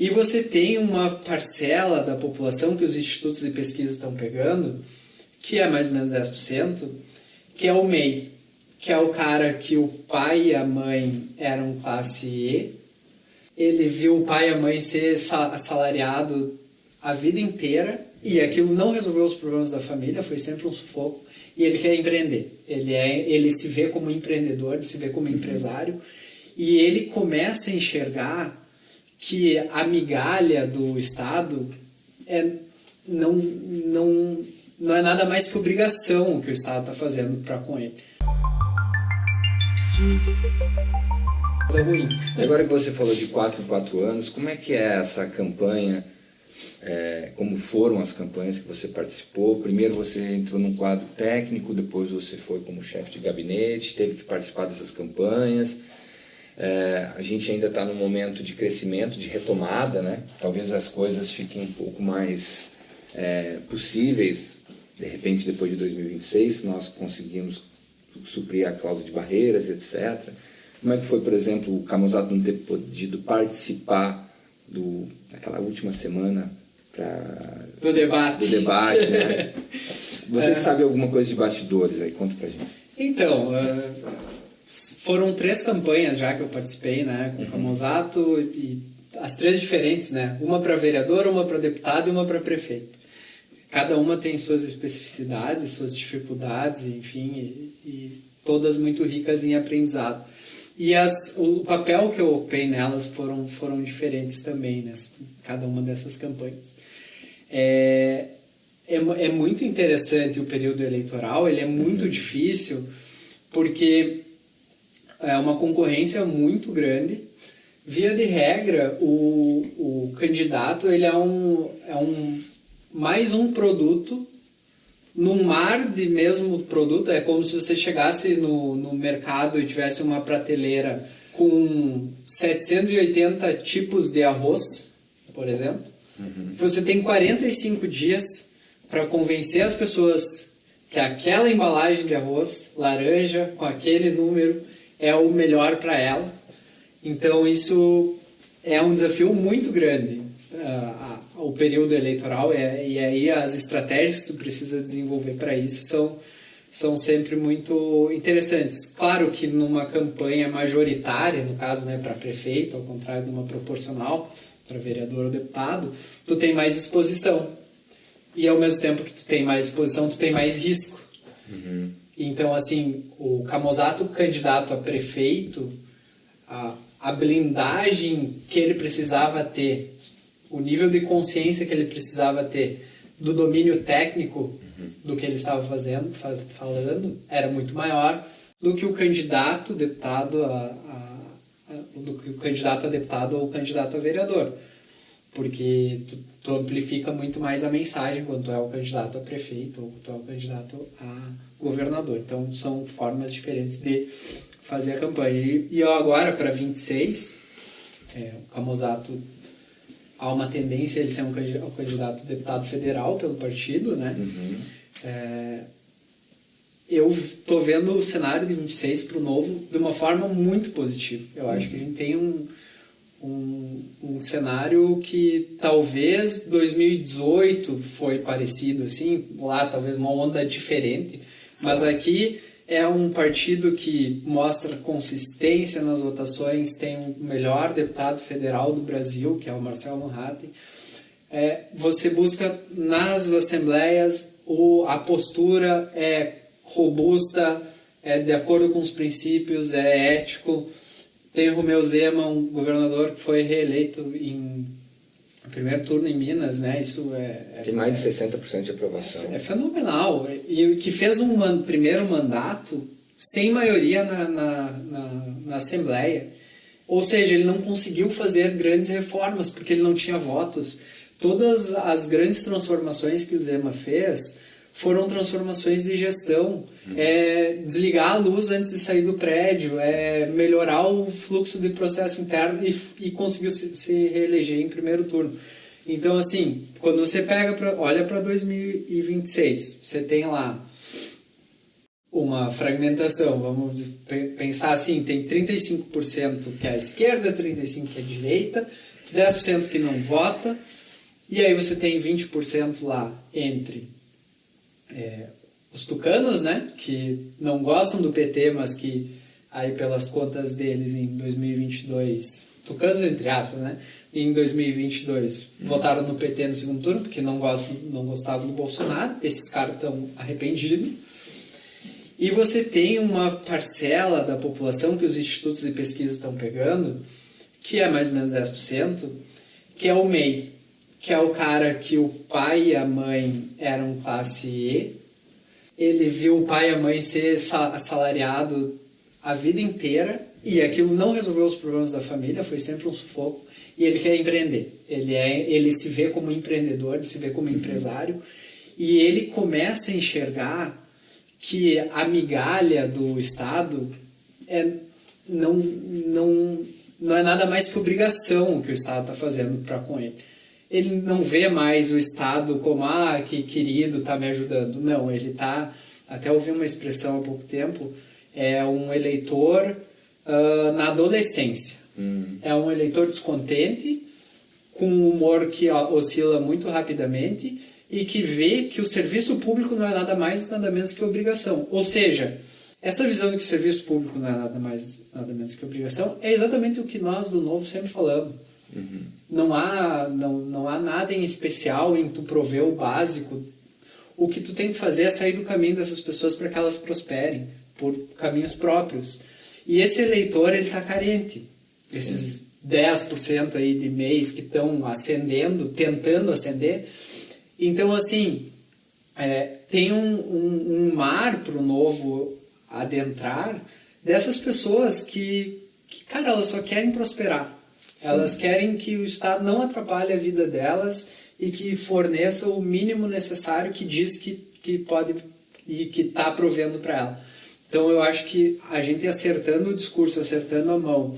E você tem uma parcela da população que os institutos de pesquisa estão pegando, que é mais ou menos 10%, que é o MEI, que é o cara que o pai e a mãe eram classe E, ele viu o pai e a mãe ser assalariado a vida inteira e aquilo não resolveu os problemas da família, foi sempre um sufoco, e ele quer empreender. Ele se vê como empreendedor, ele se vê como empresário, e ele começa a enxergar que a migalha do Estado não é nada mais que obrigação que o Estado está fazendo para com ele. É ruim. Agora que você falou de 4 em 4 anos, como é que é essa campanha? Como foram as campanhas que você participou? Primeiro você entrou num quadro técnico, depois você foi como chefe de gabinete, teve que participar dessas campanhas. A gente ainda está num momento de crescimento, de retomada, né? Talvez as coisas fiquem um pouco mais possíveis, de repente depois de 2026, nós conseguimos suprir a cláusula de barreiras, etc. Como é que foi, por exemplo, o Camusato não ter podido participar daquela última semana do debate, né? Você que sabe alguma coisa de bastidores aí, conta pra gente. Então, foram 3 campanhas já que eu participei, né, com o Camusato, e as 3 diferentes, né? Uma para vereador, uma para deputado e uma para prefeito. Cada uma tem suas especificidades, suas dificuldades, enfim, e todas muito ricas em aprendizado. E o papel que eu ocupei nelas foram diferentes também, né? Cada uma dessas campanhas. É muito interessante o período eleitoral, ele é muito difícil, porque é uma concorrência muito grande. Via de regra, o candidato ele mais um produto num mar de mesmo produto. É como se você chegasse no mercado e tivesse uma prateleira com 780 tipos de arroz, por exemplo. Você tem 45 dias para convencer as pessoas que aquela embalagem de arroz laranja com aquele número é o melhor para ela. Então isso é um desafio muito grande, o período eleitoral, e aí as estratégias que tu precisa desenvolver para isso são sempre muito interessantes. Claro que numa campanha majoritária, no caso, né, para prefeito, ao contrário de uma proporcional, para vereador ou deputado, tu tem mais exposição. E ao mesmo tempo que tu tem mais exposição, tu tem mais risco. Então, assim, o Camusato, candidato a prefeito, a blindagem que ele precisava ter, o nível de consciência que ele precisava ter do domínio técnico do que ele estava falando, era muito maior do que o candidato deputado do que o candidato a deputado ou o candidato a vereador. Porque tu amplifica muito mais a mensagem quando tu é o candidato a prefeito ou tu é o candidato a governador. Então, são formas diferentes de fazer a campanha. E agora, para 26, o Camusato, há uma tendência a ele ser um candidato a deputado federal pelo partido, né? Eu estou vendo o cenário de 26 para o Novo de uma forma muito positiva. Eu acho que a gente tem um cenário que talvez 2018 foi parecido, assim, lá talvez uma onda diferente, mas aqui é um partido que mostra consistência nas votações, tem o melhor deputado federal do Brasil, que é o Marcelo Ratti. Você busca nas assembleias, a postura é robusta, é de acordo com os princípios, é ético. Tem o Romeu Zema, um governador que foi reeleito em primeiro turno em Minas, né? Isso tem mais de 60% de aprovação. É fenomenal. E que fez um primeiro mandato sem maioria na Assembleia. Ou seja, ele não conseguiu fazer grandes reformas porque ele não tinha votos. Todas as grandes transformações que o Zema fez foram transformações de gestão. Desligar a luz antes de sair do prédio, melhorar o fluxo de processo interno e conseguiu se reeleger em primeiro turno. Então, assim, quando você olha para 2026, você tem lá uma fragmentação, vamos pensar assim, tem 35% que é a esquerda, 35% que é a direita, 10% que não vota, e aí você tem 20% lá entre os tucanos, né, que não gostam do PT, mas que aí pelas contas deles em 2022, tucanos entre aspas, né, em 2022 votaram no PT no segundo turno porque não gostavam do Bolsonaro. Esses caras estão arrependidos. E você tem uma parcela da população que os institutos de pesquisa estão pegando, que é mais ou menos 10%, que é o MEI, que é o cara que o pai e a mãe eram classe E, ele viu o pai e a mãe ser assalariado a vida inteira e aquilo não resolveu os problemas da família, foi sempre um sufoco, e ele quer empreender. Ele se vê como empreendedor, ele se vê como empresário, e ele começa a enxergar que a migalha do Estado não é nada mais que obrigação que o Estado está fazendo para com ele. Ele não vê mais o Estado como, que querido, está me ajudando. Não, ele está, até ouvi uma expressão há pouco tempo, é um eleitor na adolescência. É um eleitor descontente, com um humor que oscila muito rapidamente e que vê que o serviço público não é nada mais, nada menos que obrigação. Ou seja, essa visão de que o serviço público não é nada mais, nada menos que obrigação é exatamente o que nós do Novo sempre falamos. Não há nada em especial em tu prover o básico. O que tu tem que fazer é sair do caminho dessas pessoas para que elas prosperem por caminhos próprios. E esse eleitor, ele está carente. Esses 10% aí de mês que estão ascendendo, tentando ascender. Então, assim, tem um mar para o Novo adentrar dessas pessoas que, cara, elas só querem prosperar. Sim. Elas querem que o Estado não atrapalhe a vida delas e que forneça o mínimo necessário que diz que pode e que está provendo para ela. Então, eu acho que a gente acertando o discurso, acertando a mão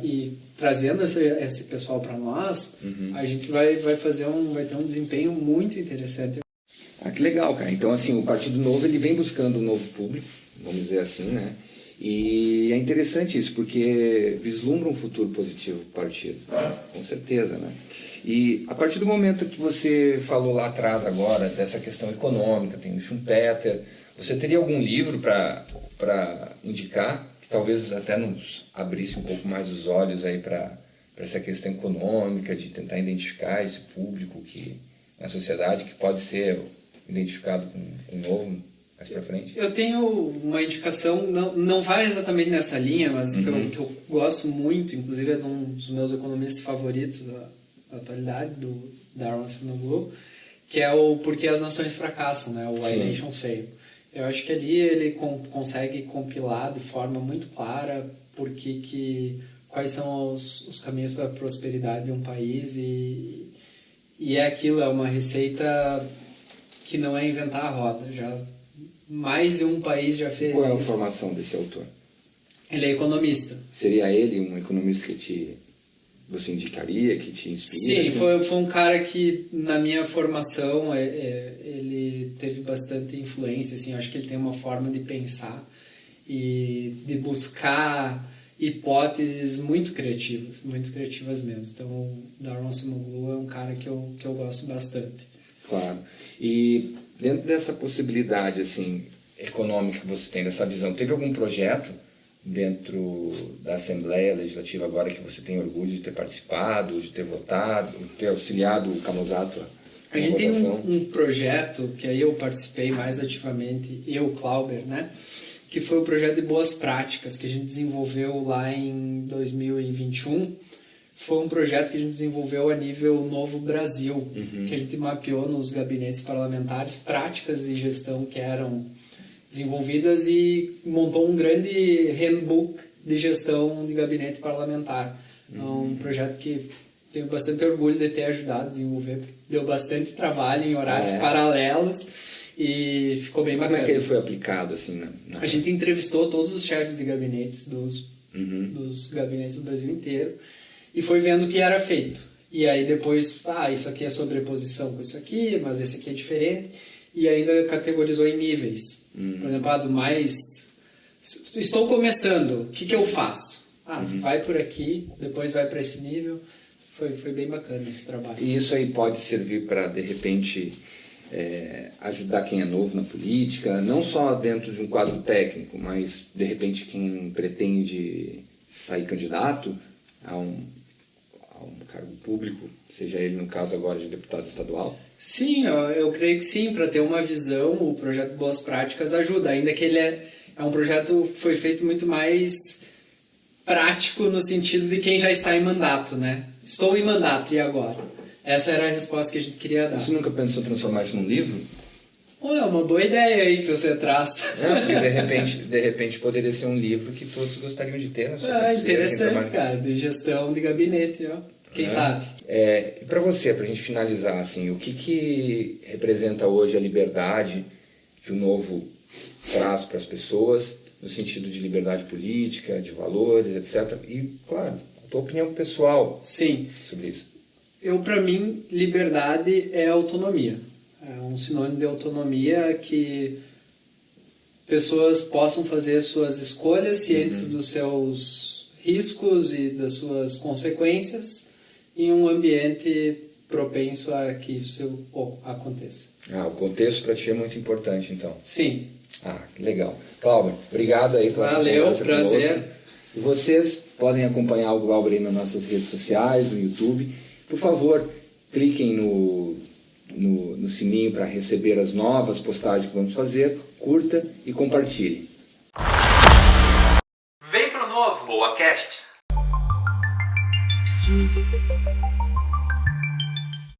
e trazendo esse pessoal para nós, a gente vai ter um desempenho muito interessante. Que legal, cara. Então, assim, o Partido Novo, ele vem buscando um novo público, vamos dizer assim, né? E é interessante isso, porque vislumbra um futuro positivo para o partido, com certeza, né? E a partir do momento que você falou lá atrás agora, dessa questão econômica, tem o Schumpeter, você teria algum livro para indicar, que talvez até nos abrisse um pouco mais os olhos aí para essa questão econômica, de tentar identificar esse público que na sociedade que pode ser identificado com o novo mais para frente? Eu tenho uma indicação, não vai exatamente nessa linha, mas que eu gosto muito, inclusive é de um dos meus economistas favoritos da atualidade, do Darwin Sinoglu, que é o Porquê as Nações Fracassam, né? O Why Nations Fail. Eu acho que ali ele consegue compilar de forma muito clara quais são os caminhos para a prosperidade de um país e é aquilo, é uma receita que não é inventar a roda. Já mais de um país já fez Qual é a isso. formação desse autor? Ele é economista. Seria ele um economista que você indicaria, que te inspira? Sim, assim? foi um cara que na minha formação ele teve bastante influência, assim, eu acho que ele tem uma forma de pensar e de buscar hipóteses muito criativas mesmo. Então o Darwin Sinoglu é um cara que eu gosto bastante. Claro. E dentro dessa possibilidade assim, econômica que você tem, dessa visão, teve algum projeto dentro da Assembleia Legislativa agora que você tem orgulho de ter participado, de ter votado, de ter auxiliado o Camusato? A gente tem um projeto que aí eu participei mais ativamente, eu, Clauber, né? Que foi o projeto de boas práticas que a gente desenvolveu lá em 2021. Foi um projeto que a gente desenvolveu a nível Novo Brasil, que a gente mapeou nos gabinetes parlamentares práticas de gestão que eram desenvolvidas e montou um grande handbook de gestão de gabinete parlamentar. É um projeto que tenho bastante orgulho de ter ajudado a desenvolver, porque deu bastante trabalho em horários paralelos e ficou bem bacana. Como é que ele foi aplicado? Assim, A gente entrevistou todos os chefes de gabinetes dos gabinetes do Brasil inteiro e foi vendo o que era feito. E aí depois, isso aqui é sobreposição com isso aqui, mas esse aqui é diferente. E ainda categorizou em níveis. Por exemplo, do mais... Estou começando, o que eu faço? Vai por aqui, depois vai para esse nível. Foi bem bacana esse trabalho. E isso aí pode servir para, de repente, ajudar quem é novo na política, não só dentro de um quadro técnico, mas, de repente, quem pretende sair candidato a um cargo público, seja ele, no caso agora, de deputado estadual? Sim, eu creio que sim. Para ter uma visão, o projeto Boas Práticas ajuda, ainda que ele é um projeto que foi feito muito mais prático no sentido de quem já está em mandato, né? Estou em mandato, e agora? Essa era a resposta que a gente queria dar. Você nunca pensou em transformar isso num livro? É uma boa ideia aí que você traz. Porque de repente poderia ser um livro que todos gostariam de ter na sua cabeceira. Interessante, cara, de gestão de gabinete, ó. Quem sabe? E para você, para a gente finalizar, assim, o que representa hoje a liberdade que o Novo traz para as pessoas, no sentido de liberdade política, de valores, etc. E, claro, a tua opinião pessoal Sim. sobre isso. Para mim, liberdade é autonomia. É um sinônimo de autonomia que pessoas possam fazer suas escolhas cientes dos seus riscos e das suas consequências em um ambiente propenso a que isso aconteça. O contexto para ti é muito importante, então. Sim. Que legal. Glauber, obrigado aí pela Valeu, prazer. Conosco. E vocês podem acompanhar o Glauber aí nas nossas redes sociais, no YouTube. Por favor, cliquem no sininho para receber as novas postagens que vamos fazer, curta e compartilhe. Vem pro Novo! BoaCast!